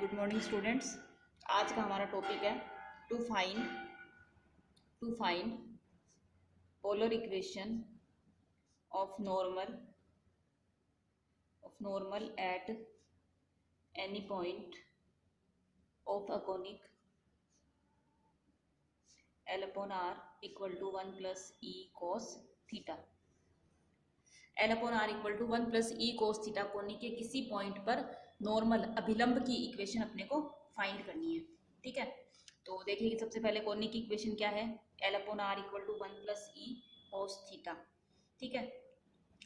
Good morning students. आज का हमारा टॉपिक है to find polar equation of normal at any point of a conic L upon are equal to 1 plus E cos theta. L upon are equal to 1 plus E cos theta conic के किसी point पर normal अभिलंब की equation अपने को find करनी है। ठीक है, तो देखिए कि सबसे पहले कोनिक की इक्वेशन क्या है, L upon are equal to 1 plus E cos theta. ठीक है,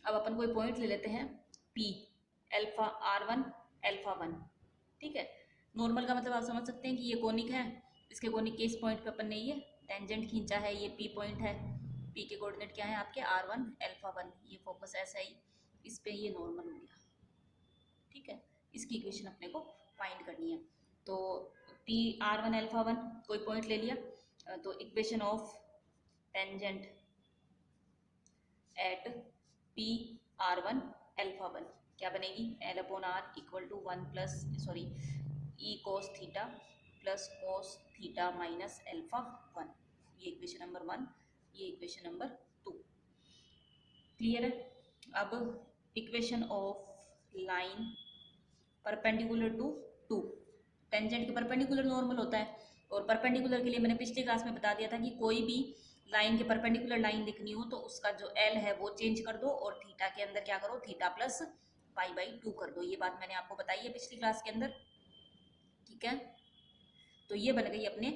अब अपन कोई पॉइंट ले लेते हैं पी, एल्फा R1 एल्फा 1। ठीक है, नॉर्मल का मतलब आप समझ सकते हैं कि ये कोनिक है, इसके कोनिक के इस पॉइंट पे अपन ने ये टेंजेंट खींचा है, ये पी पॉइंट है। पी के कोऑर्डिनेट क्या है आपके R1 एल्फा 1, ये फोकस ऐसा ही, इस पे ये नॉर्मल हो गया। ठीक है, इसकी इक्वेशन अपने को फाइंड करनी है। तो पी R1 एल्फा 1 कोई पॉइंट ले लिया, तो equation of tangent at P R1 alpha 1 क्या बनेगी, L upon are equal to 1 plus E cos theta plus cos theta minus alpha 1। ये इक्वेशन नंबर 1, ये इक्वेशन नंबर 2। क्लियर है। अब equation of line perpendicular to 2, tangent के perpendicular normal होता है, और परपेंडिकुलर के लिए मैंने पिछली क्लास में बता दिया था कि कोई भी लाइन के परपेंडिकुलर लाइन लिखनी हो तो उसका जो एल है वो चेंज कर दो और थीटा के अंदर क्या करो, थीटा प्लस पाई बाई 2 कर दो। ये बात मैंने आपको बताई है पिछली क्लास के अंदर। ठीक है, तो ये बन गई अपने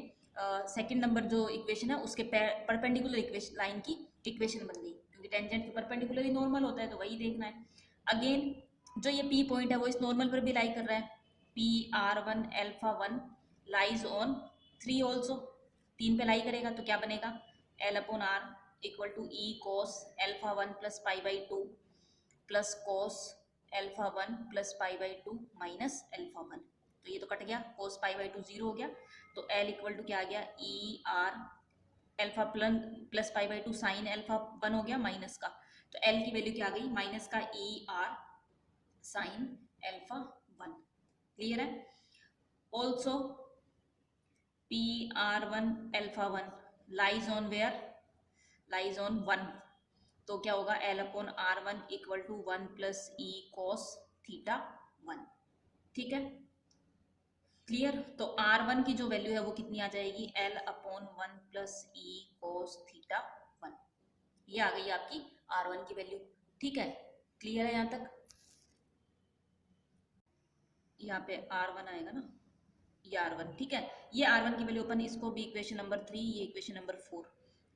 सेकंड नंबर जो इक्वेशन है उसके परपेंडिकुलर इक्वेशन लाइन की इक्वेशन बन गई, क्योंकि टेंजेंट के परपेंडिकुलर ही नॉर्मल होता है तो वही देखना है। अगेन जो ये पी पॉइंट है वो इस नॉर्मल पर भी लाई कर रहा है, P R1 alpha 1 lies on 3 also, 3 पे लाई करेगा तो क्या बनेगा, L upon are equal to E cos alpha 1 plus pi by 2 plus cos alpha 1 plus pi by 2 minus alpha 1। तो ये तो कट गया, कोस पाई बाई 2 जीरो हो गया, तो एल इक्वल टू क्या आ गया, E R alpha plus pi by 2 sign alpha 1 हो गया माइनस का, तो एल की वैल्यू क्या आ गई, माइनस का e r sine alpha 1। Clear है। Also p R1 alpha 1 lies on where, lies on 1, तो क्या होगा, l upon R1 equal to 1 plus E cos theta 1। ठीक है, क्लियर। तो R1 की जो वैल्यू है वो कितनी आ जाएगी, एल अपॉन 1 प्लस ई कॉस थीटा 1। ये आ गई आपकी R1 की वैल्यू। ठीक है, क्लियर है यहाँ तक। यहाँ पे R1 आएगा ना, ये R1। ठीक है, ये R1 की वैल्यू अपन इसको भी इक्वेशन नंबर 3, ये इक्वेशन नंबर 4।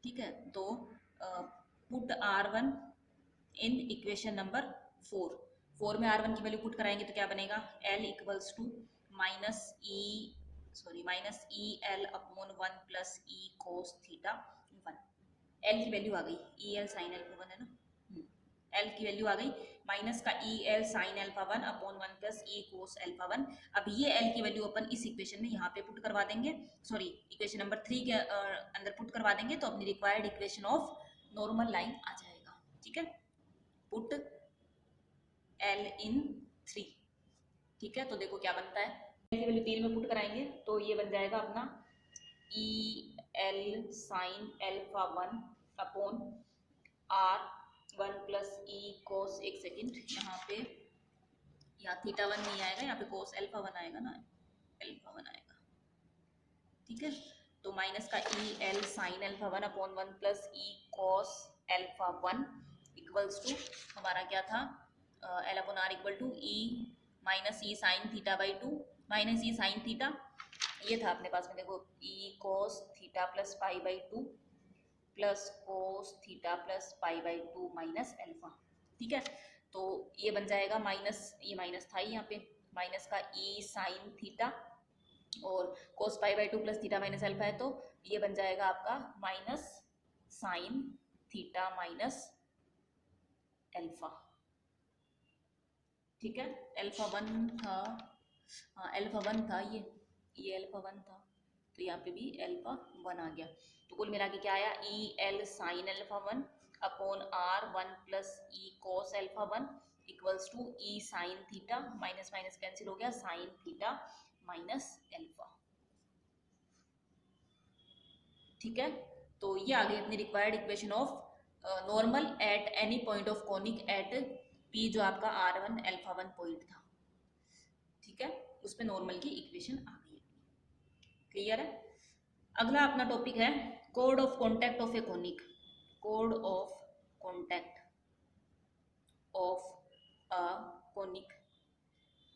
ठीक है, तो put R1 in equation number 4 में R1 की वैल्यू पुट कराएंगे तो क्या बनेगा, L equals to minus E L upon 1 plus E cos theta 1। L की वैल्यू आ गई, ई एल साइन एल्फा 1 है ना, एल की वैल्यू आ गई माइनस का e L sine alpha 1 upon 1 plus ई कोस एल्फा 1। अब ये एल की वैल्यू अपन इस इक्वेशन में यहाँ पे पुट करवा देंगे, सॉरी इक्वेशन नंबर 3 के अंदर पुट करवा देंगे, तो अपनी required equation of normal line आ जाएगा। ठीक है, पुट एल इन 3। ठीक है, तो देखो क्या बनता है, एल की वैल्यू 3 में पुट कराएंगे तो ये बन जाएगा अपना e L sine alpha 1 upon are 1 plus E cos, एक सेकेंड यहाँ पे, यहाँ थीटा 1 नहीं आएगा, यहाँ पे कोस एल्फा 1 आएगा ना, एल्फा 1 आएगा। ठीक है, तो माइनस का e L sine alpha 1 upon 1 plus ई कोस एल्फा 1 इक्वल्स टू हमारा क्या था, l upon are equal to e minus e sine theta by 2 minus e sine theta, ये था अपने पास में, देखो e cos theta plus pi by 2 plus cos theta plus pi by 2 minus alpha. ठीक है, तो ये बन जाएगा माइनस, ये माइनस था ही यहाँ पे, माइनस का ई साइन थीटा और cos pi by 2 plus theta minus alpha है, तो ये बन जाएगा आपका minus sine theta minus alpha. ठीक है, एल्फा 1 था, हाँ एल्फा 1 था, ये एल्फा 1 था, तो यहाँ पे भी एल्फा 1 आ गया। तो कुल मिला के क्या आया, E L sine alpha 1 upon are 1 plus E cos alpha 1 equals to E sine theta, minus minus cancel हो गया, साइन थीटा माइनस एल्फा। ठीक है, तो ये आ गई अपनी required equation of normal at any point of conic at P, जो आपका r1 α1 पॉइंट था। ठीक है, उस पे नॉर्मल की इक्वेशन आ गई। क्लियर है। अगला अपना टॉपिक है code of contact of A conic. Code of contact of a conic.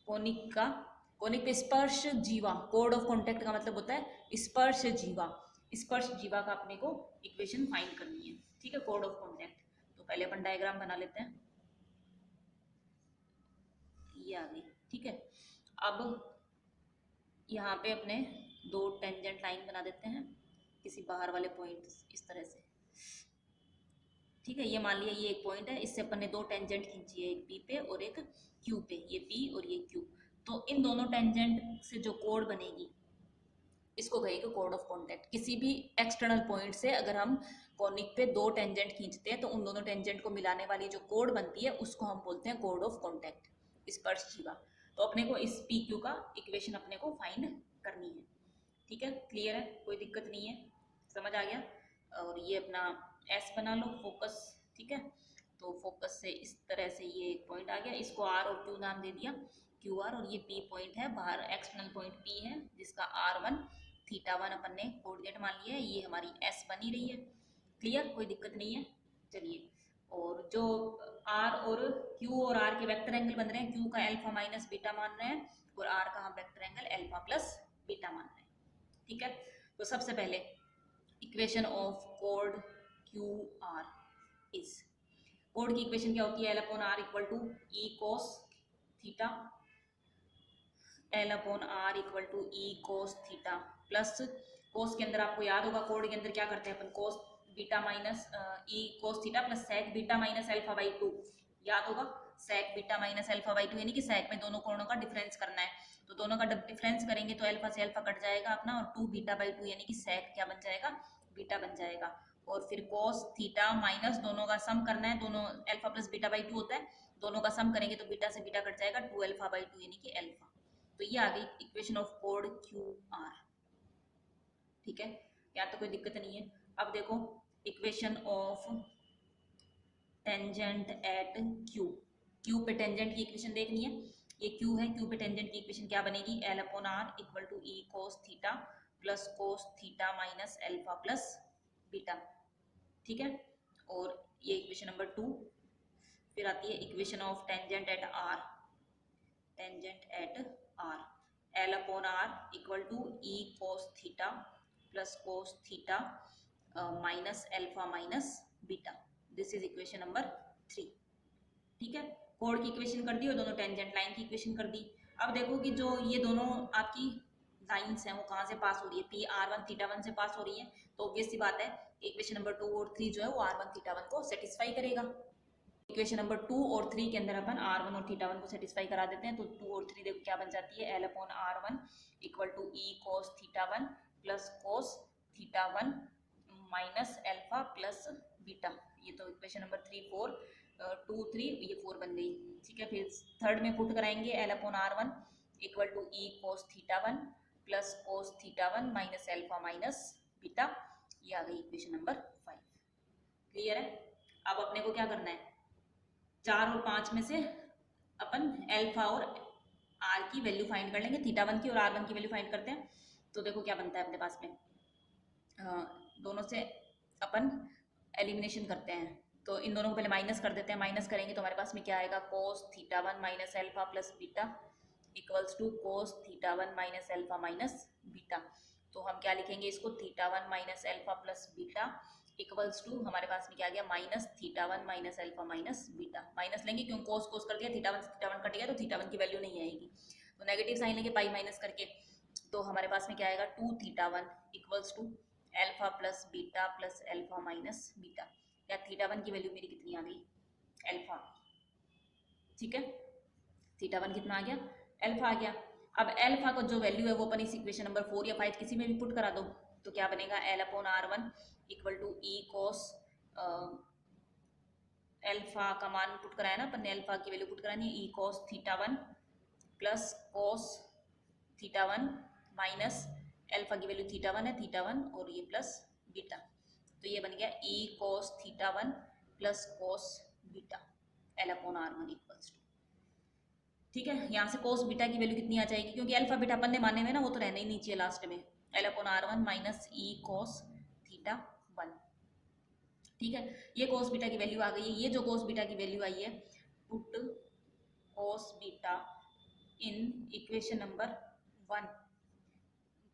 Conic पे स्पर्श जीवा। कोड ऑफ कॉन्टैक्ट का मतलब होता है स्पर्श जीवा। स्पर्श जीवा का अपने को इक्वेशन फाइंड करनी है। ठीक है, कोड ऑफ कॉन्टैक्ट। तो पहले अपन डायग्राम बना लेते हैं। ये आ गई। ठीक है, अब यहाँ पे अपने दो टेंजेंट लाइन बना देते हैं किसी बाहर वाले पॉइंट इस तरह से। ठीक है, ये मान लिया ये एक पॉइंट है, इससे अपन ने दो टेंजेंट खींची है, एक पी पे और एक क्यू पे। ये पी और ये क्यू। तो इन दोनों टेंजेंट से जो कोड बनेगी इसको कहेंगे कोड ऑफ कॉन्टैक्ट। किसी भी एक्सटर्नल पॉइंट से अगर हम कॉनिक पे दो टेंजेंट खींचते हैं तो उन दोनों टेंजेंट को मिलाने वाली जो कोड बनती है उसको हम बोलते हैं कोड ऑफ कॉन्टैक्ट, स्पर्श जीवा। तो अपने को इस पी क्यू का इक्वेशन अपने को फाइंड करनी है। ठीक है, क्लियर है, कोई दिक्कत नहीं है, समझ आ गया। और ये अपना एस बना लो, फोकस। ठीक है, तो फोकस से इस तरह से ये एक पॉइंट आ गया, इसको आर और क्यू नाम दे दिया, क्यू आर। और ये पी पॉइंट है, बाहर एक्सटर्नल पॉइंट पी है जिसका r1 θ1 अपन ने कोऑर्डिनेट मान लिया है। ये हमारी एस बनी रही है। क्लियर, कोई दिक्कत नहीं है। चलिए, और जो आर और क्यू और आर के वेक्टर एंगल बन रहे हैं, क्यू का अल्फा माइनस बीटा मान रहे हैं और आर का हम vector angle alpha plus beta मान रहे हैं। ठीक है, तो सबसे पहले इक्वेशन ऑफ कोड क्यू आर इज, कोड की इक्वेशन क्या होती है, L upon are equal to E cos theta, L upon are equal to E cos theta plus cos के अंदर आपको याद होगा कोड के अंदर क्या करते हैं अपन, cos beta minus E cos theta plus sec beta minus alpha by 2। याद होगा, sec beta minus alpha by 2, यानी कि सेक में दोनों कोणों का डिफरेंस करना है। तो दोनों का डिफरेंस करेंगे तो अल्फा से अल्फा कट जाएगा अपना, और 2 बीटा बाई 2 यानी कि सेक क्या बन जाएगा, बीटा बन जाएगा। और फिर कोस थीटा माइनस दोनों का सम करना है, दोनों अल्फा प्लस बीटा बाई 2 होता है, दोनों का सम करेंगे तो बीटा से बीटा कट जाएगा, 2 अल्फा बाई 2 यानी कि अल्फा। तो ये आ गई इक्वेशन ऑफ कोड क्यू आर। ठीक है, यहाँ तो कोई दिक्कत नहीं है। अब देखो equation of tangent eight Q. Q पे टेंजेंट की इक्वेशन देखनी है, ये क्यू है, क्यू पे टेंजेंट की इक्वेशन क्या बनेगी, L upon are equal to E cos theta plus cos theta minus alpha plus beta. ठीक है, और ये इक्वेशन नंबर 2। फिर आती है equation of tangent at R. Tangent at R, L upon are equal to E cos theta plus cos theta minus alpha minus beta. This is equation number 3। ठीक है, code की इक्वेशन कर दी और दोनों tangent line की equation कर दी। अब देखो कि जो ये दोनों आपकी लाइंस हैं वो कहाँ से पास हो रही है, पी r1 θ1 से पास हो रही है। तो ऑब्वियस सी बात है इक्वेशन नंबर 2 और 3 जो है वो r1 θ1 को सेटिस्फाई करेगा। इक्वेशन नंबर 2 और 3 के अंदर अपन r1 और θ1 को सेटिस्फाई करा देते हैं। तो 2 और 3 देखो क्या बन जाती है, L upon r1 equal to E cos θ1 plus cos θ1 minus alpha plus beta. ये तो इक्वेशन नंबर 3 4 2 3 ये 4 बन गई। ठीक है, फिर थर्ड में पुट कराएंगे, l upon r1 equal to E cos θ1 plus cos θ1 minus alpha minus beta. ये आ गई इक्वेशन नंबर 5। क्लियर है। अब अपने को क्या करना है, 4 और 5 में से अपन अल्फा और आर की वैल्यू फाइंड कर लेंगे, θ1 की और r1 की वैल्यू फाइंड करते हैं। तो देखो क्या बनता है अपने पास में, दोनों से अपन एलिमिनेशन करते हैं। तो इन दोनों को पहले माइनस कर देते हैं, माइनस करेंगे तो हमारे पास में क्या आएगा, cos θ1 minus alpha plus beta equals to cos θ1 minus alpha minus beta. तो हम क्या लिखेंगे इसको, θ1 minus alpha plus beta equals to हमारे पास में क्या आ गया, minus θ1 minus alpha minus beta. Minus लेंगे क्यों, कोस कोस कर दिया, θ1 से θ1 कट गया तो θ1 की वैल्यू नहीं आएगी। तो नेगेटिव साइन लेंगे पाई माइनस करके, तो हमारे पास में क्या आएगा, 2θ1 equals to alpha plus beta plus alpha minus beta. या θ1 की वैल्यू मेरी कितनी आ गई, अल्फा। ठीक है, θ1 कितना आ गया, अल्फा आ गया। अब अल्फा को जो वैल्यू है वो अपन इस इक्वेशन नंबर 4 या 5 किसी में भी पुट करा दो। तो क्या बनेगा, L upon r1 equal to E cos, alpha का मान पुट कराया ना अपन ने, अल्फा की वैल्यू पुट करानी है, e cos θ1 plus cos theta one minus alpha की वैल्यू थीटा वन है, थीटा वन और ये प्लस बीटा, तो ये बन गया e cos theta one plus cos beta l upon are one equals to, ठीक है। यहाँ से कोस बीटा की वैल्यू कितनी आ जाएगी, क्योंकि अल्फा बीटा अपन ने माने में ना, वो तो रहना ही नहीं चाहिए लास्ट में, L upon are one minus E cos theta one, ठीक है। ये कोस बीटा की वैल्यू आ गई है। ये जो कोस बीटा की वैल्यू आई है, put cos beta in equation number one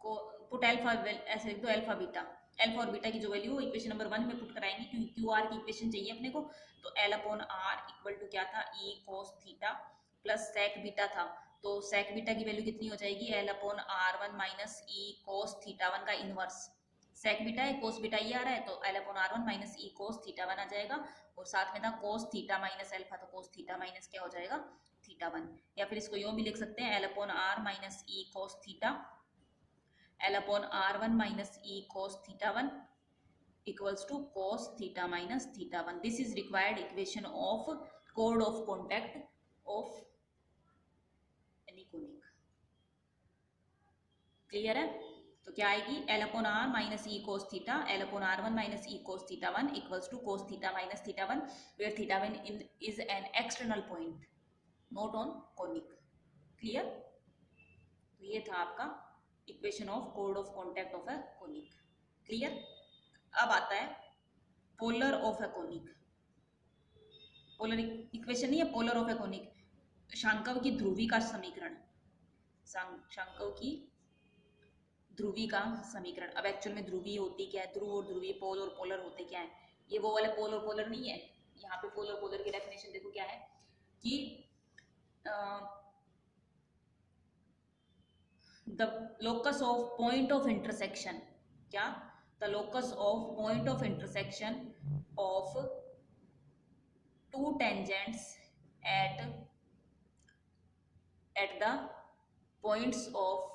को पुट अल्फा, ऐसे लिख दो अल्फा बीटा, अल्फा और बीटा की जो वैल्यू इक्वेशन नंबर वन में पुट कराएंगे, क्योंकि क्यू आर की इक्वेशन चाहिए अपने को। तो L upon are equal to क्या था, e cos theta plus sec beta था, तो सेक बीटा की वैल्यू कितनी हो जाएगी, l upon are one minus E cos theta one का इनवर्स, सेक बीटा है कोस बीटा ये आ रहा है, तो L upon are one minus E cos theta one आ जाएगा, और साथ में था कोस थीटा माइनस अल्फा, तो कोस थीटा माइनस क्या हो जाएगा, थीटा वन। या फिर इसको यूं भी लिख सकते हैं, L upon are minus E cos theta, L upon are one minus E cos theta one equals to cos theta minus theta one. This is required equation of कोड of contact of any conic. Clear है? तो क्या आएगी, L upon are minus E cos theta, L upon are one minus E cos theta one equals to cos theta minus theta one, where theta one is an external point not on conic. Clear? तो ये था आपका equation of कोड of contact of a conic. Clear? अब आता है polar of a conic. Polar equation नहीं है, पोलर ऑफ ए कोनिक, शांकव की ध्रुवी का समीकरण, शांकव की ध्रुवी का समीकरण। अब एक्चुअल में ध्रुवी होती क्या है, ध्रुव और ध्रुवी, पोल और पोलर होते क्या है, ये वो वाले पोल और पोलर नहीं है। यहाँ पे पोल और पोलर की डेफिनेशन देखो क्या है कि the locus of point of intersection, क्या, the locus of point of intersection of two tangents at the points of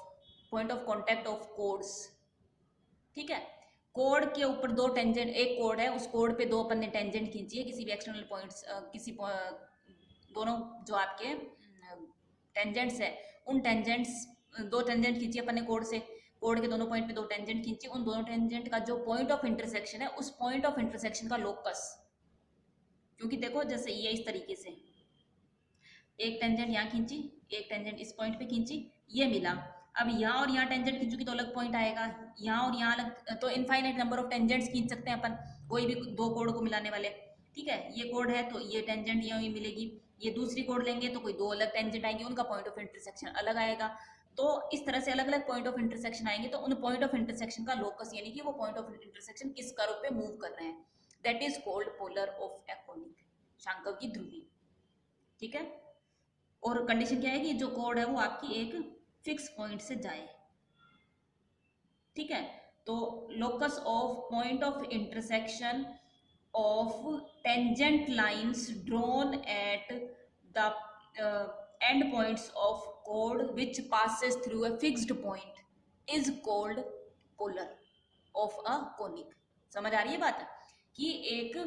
point of contact of chords, ठीक है। कोड के ऊपर दो टेंजेंट, एक कोड है, उस कोड पे दो अपन ने टेंजेंट खींची है किसी भी एक्सटर्नल पॉइंट्स, दोनों जो आपके टेंजेंट्स है, उन टेंजेंट्स, दो टेंजेंट खींची अपन ने कोड से, कोड के दोनों पॉइंट पे दो टेंजेंट खींची, उन दोनों टेंजेंट का जो पॉइंट ऑफ इंटरसेक्शन है, उस पॉइंट ऑफ इंटरसेक्शन का लोकस, क्योंकि देखो जैसे ये इस तरीके से एक टेंजेंट यहाँ खींची, एक टेंजेंट इस पॉइंट पे खींची, ये मिला। अब यहाँ और यहाँ टेंजेंट खींचूंगी तो अलग पॉइंट आएगा, यहाँ और यहाँ अलग, तो इनफाइनाइट नंबर ऑफ टेंजेंट्स खींच सकते हैं अपन कोई भी दो कोड को मिलाने वाले, ठीक है। ये कोड है तो ये टेंजेंट यहाँ मिलेगी, ये दूसरी कोड लेंगे तो कोई दो अलग टेंजेंट आएंगे, उनका पॉइंट ऑफ इंटरसेक्शन अलग आएगा। तो इस तरह से अलग अलग पॉइंट ऑफ इंटरसेक्शन आएंगे, तो उन पॉइंट ऑफ इंटरसेक्शन का लोकस, यानी कि वो पॉइंट ऑफ इंटरसेक्शन किस कर्व पे मूव कर रहे हैं, that is called polar of a conic, शांकव की ध्रुवी, ठीक है। और कंडीशन क्या है कि जो कोड है वो आपकी एक फिक्स पॉइंट से जाए, ठीक है। तो locus of point of intersection of tangent lines drawn at the end points of code which passes through a fixed point is called polar of a conic। समझ आ रही है बात, कि एक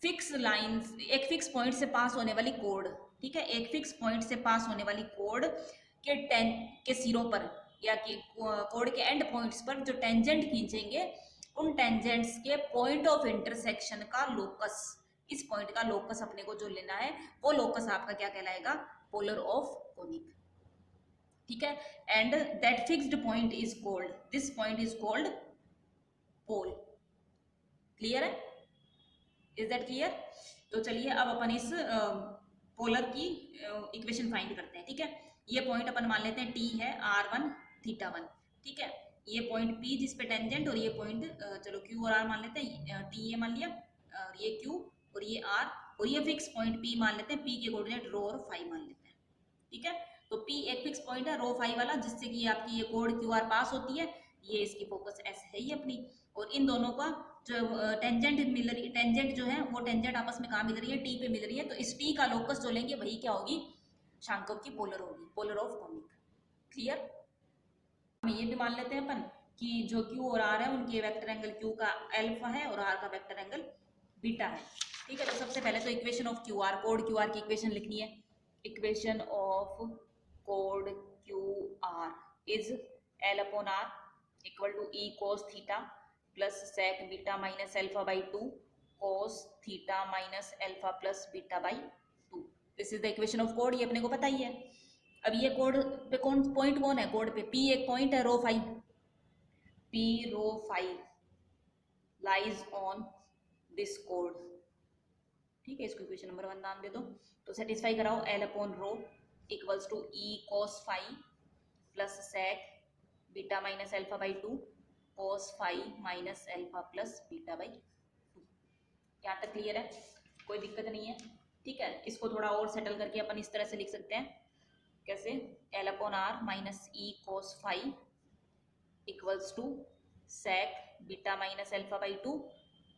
फिक्स लाइन, एक फिक्स पॉइंट से पास होने वाली कोड, ठीक है, एक फिक्स पॉइंट से पास होने वाली कोड के सिरों पर या कि कोड के एंड पॉइंट्स पर जो टेंजेंट खींचेंगे, उन टेंजेंट्स के पॉइंट ऑफ इंटरसेक्शन का लोकस, इस पॉइंट का लोकस अपने को जो लेना है, वो लोकस आपका क्या कहलाएगा, पोलर ऑफ कोनिक, ठीक है। And that fixed point is called, this point is called pole. Clear है? Is that clear? तो चलिए अब अपन इस पोलर की इक्वेशन फाइंड करते हैं, ठीक है। ये पॉइंट अपन मान लेते हैं टी है r1 थीटा वन, ठीक है। ये पॉइंट p जिस पे टेंजेंट, और ये पॉइंट चलो q और r मान लेते हैं, t ये मान लिया, और ये q और ये r, और ये फिक्स पॉइंट p मान लेते हैं, p के कोऑर्डिनेट रो और फाई मान लेते हैं, ठीक है। तो p एक फिक्स पॉइंट है रो फाई वाला, जिससे कि आपकी ये कोड qr पास होती है, ये इसकी फोकस s है ही अपनी, और इन दोनों का जो टेंजेंट मिल रही, टेंजेंट जो है वो टेंजेंट आपस में कहाँ मिल रही है, टी पे मिल रही है, तो इस टी का लोकस जो लेंगे वही क्या होगी, शांकव की पोलर होगी, पोलर ऑफ कोनिक। क्लियर? हम ये भी मान लेते हैं अपन कि जो क्यू और आर है उनके वेक्टर एंगल क्यू का अल्फा है और आर का वेक्टर एंगल बीटा है, ठीक है। तो सबसे पहले तो इक्वेशन ऑफ क्यू आर, कोड क्यू आर की इक्वेशन लिखनी है, इक्वेशन ऑफ कोड Q R, is L upon are equal to E cos theta plus sec beta minus alpha by 2 cos theta minus alpha plus beta by 2। This is the equation of कोड, ये अपने को पता ही है। अब ये code पे कौन पॉइंट कौन है, कोड पे पी एक पॉइंट है, rho 5, P rho 5 lies on this कोड। ठीक है, इसको इक्वेशन नंबर 1 नाम दे दो। तो सेटिस्फाई कराओ, L upon rho equals to E cos 5 plus sec beta minus alpha by 2 cos 5 minus alpha plus beta by 2। यहाँ तक क्लियर है, कोई दिक्कत नहीं है। ठीक है, इसको थोड़ा और सेटल करके अपन इस तरह से लिख सकते हैं, कैसे, L upon are minus E cos 5 equals to sec beta minus alpha by 2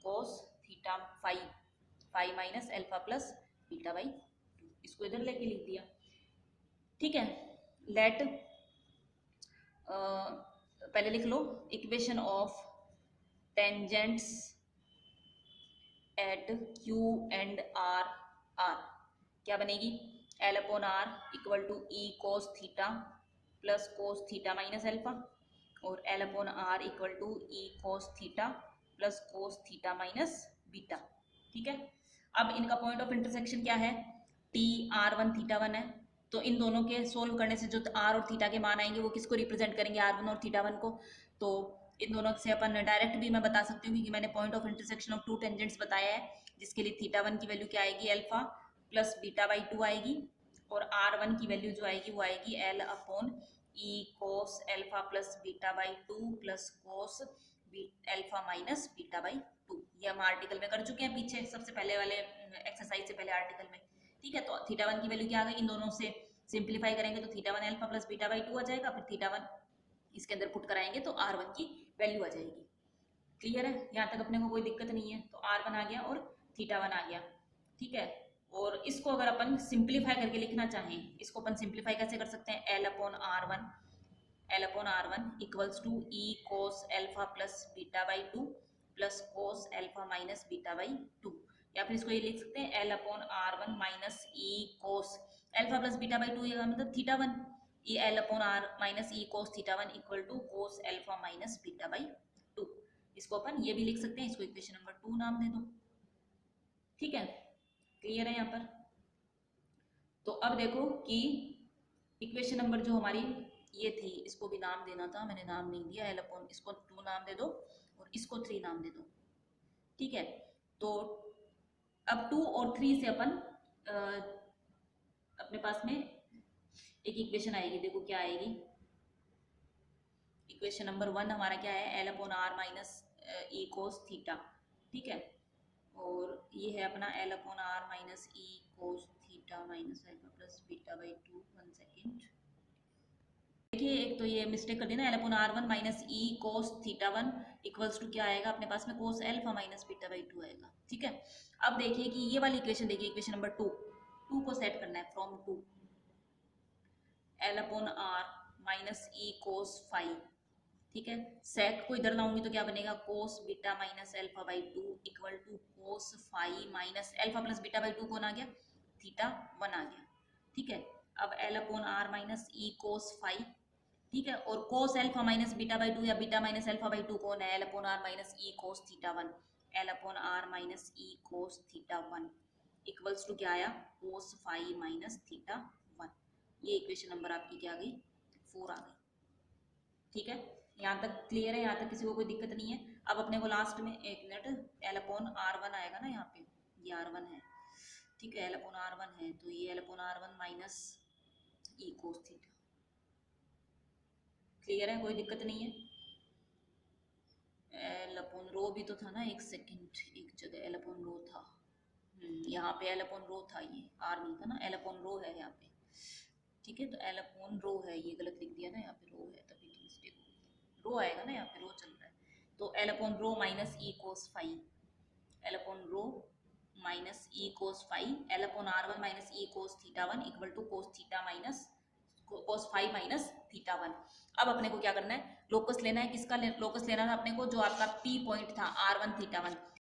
cos theta 5 minus alpha plus beta by 2। इसको इधर लेके लिख दिया। ठीक है, लेट पहले लिख लो equation of tangents at q and r r क्या बनेगी, L upon are equal to E cos theta plus cos theta minus alpha, और l upon are equal to E cos theta plus cos theta minus beta. ठीक है, अब इनका point of intersection क्या है, T r1 theta 1 है, तो इन दोनों के सोल्व करने से जो r और थीटा के मान आएंगे वो किसको रिप्रेजेंट करेंगे, r1 और थीटा 1 को। तो इन दोनों से अपन डायरेक्ट भी मैं बता सकती हूँ, क्योंकि मैंने point of intersection of two tangents बताया है, जिसके लिए थीटा 1 की वैल्यू क्या आएगी, अल्फा प्लस बीटा बाई 2 आएगी, और r1 की वैल्यू जो आएगी वो आएगी L upon E cos alpha plus beta by 2 plus cos alpha minus beta by 2। ये हम आर्टिकल में कर चुके हैं पीछे, सबसे पहले वाले एक्सरसाइज से पहले आर्टिकल में। ठीक है, तो थीटा 1 की वैल्यू क्या आ गई, इन दोनों से सिंप्लीफाई करेंगे तो theta 1 alpha plus beta by 2 आ जाएगा, फिर थीटा 1 इसके अंदर पुट कराएंगे तो r1 की वैल्यू आ जाएगी। क्लियर है, यहाँ तक अपने को कोई दिक्कत नहीं है। तो r1 आ गया और थीटा 1 आ गया। ठीक है, और इसको अगर अपन सिंप्लीफाई करके लिखना चाहें, इसको अपन सिंप्लीफाई कैसे कर सकते हैं, L upon are one equals to E cos alpha plus beta by 2 plus cos alpha minus beta by 2, या फिर इसको ये लिख सकते हैं L upon r1 minus E cos alpha plus beta by 2, ये मतलब थीटा 1, ये L upon are minus E cos theta 1 equal to cos alpha minus beta by 2। इसको अपन ये भी लिख सकते हैं, इसको इक्वेशन नंबर 2 नाम दे दो। ठीक है, क्लियर है यहाँ पर। तो अब देखो कि इक्वेशन नंबर जो हमारी ये थी, इसको भी नाम देना था, मैंने नाम नहीं दिया, एल अपॉन, इसको 2 नाम दे दो और इसको 3 नाम दे दो। ठीक है, तो अब 2 और 3 से अपन अपने पास में एक इक्वेशन आएगी, देखो क्या आएगी। इक्वेशन नंबर 1 हमारा क्या है, L upon are minus E cos theta. ठीक है, और ये है अपना L upon are minus E cos theta minus alpha plus beta by 2। 1 second, देखिए एक तो ये मिस्टेक कर देना, L upon are 1 minus E cos theta 1 equals to क्या आएगा अपने पास में, cos alpha minus beta by 2 आएगा। ठीक है, अब देखिए कि ये वाली इक्वेशन देखिए, इक्वेशन नंबर 2 को सेट करना है from 2, l upon are minus E cos 5। ठीक है, सेक को इधर लाऊंगी तो क्या बनेगा, cos beta minus alpha by 2 equal to cos 5 minus alpha plus beta by 2 कौन आ गया, थीटा 1 आ गया। ठीक है, अब L upon are minus E cos 5। ठीक है, और cos alpha minus beta by 2 या बीटा माइनस एल्फा बाई 2 कौन है, L upon are minus E cos theta 1, L upon are minus E cos theta 1 equals to क्या आया, कोस 5 minus theta 1। ये equation number आपकी क्या आ गई, 4 आ गई। ठीक है, यहाँ तक क्लियर है, यहाँ तक किसी को कोई दिक्कत नहीं है। अब अपने को लास्ट में एक मिनट, एल अपॉन R1 आएगा ना, यहाँ पे ये R1 है। ठीक है, एल अपॉन R1 है, तो ये एल अपॉन R1 माइनस ई कोस थीटा। क्लियर है, कोई दिक्कत नहीं है। एल अपॉन रो भी तो था ना, एक सेकेंड, एक जगह एल अपॉन रो था, यहाँ पे एल अपॉन रो था, ये आर नहीं था ना, एल अपॉन रो है यहाँ पे। ठीक है, तो एल अपॉन रो है, ये गलत लिख दिया ना, यहाँ पे रो है तभी तो मिस्टेक हो गई, रो आएगा ना, यहाँ पे रो चल रहा है। तो L upon rho minus E cos 5, L upon rho minus E cos 5, L upon R1 minus E cos theta 1 equal to cos theta minus cos 5 minus theta 1। अब अपने को क्या करना है, लोकस लेना है, किसका लोकस लेना था अपने को, जो आपका P पॉइंट था R1 थीटा 1,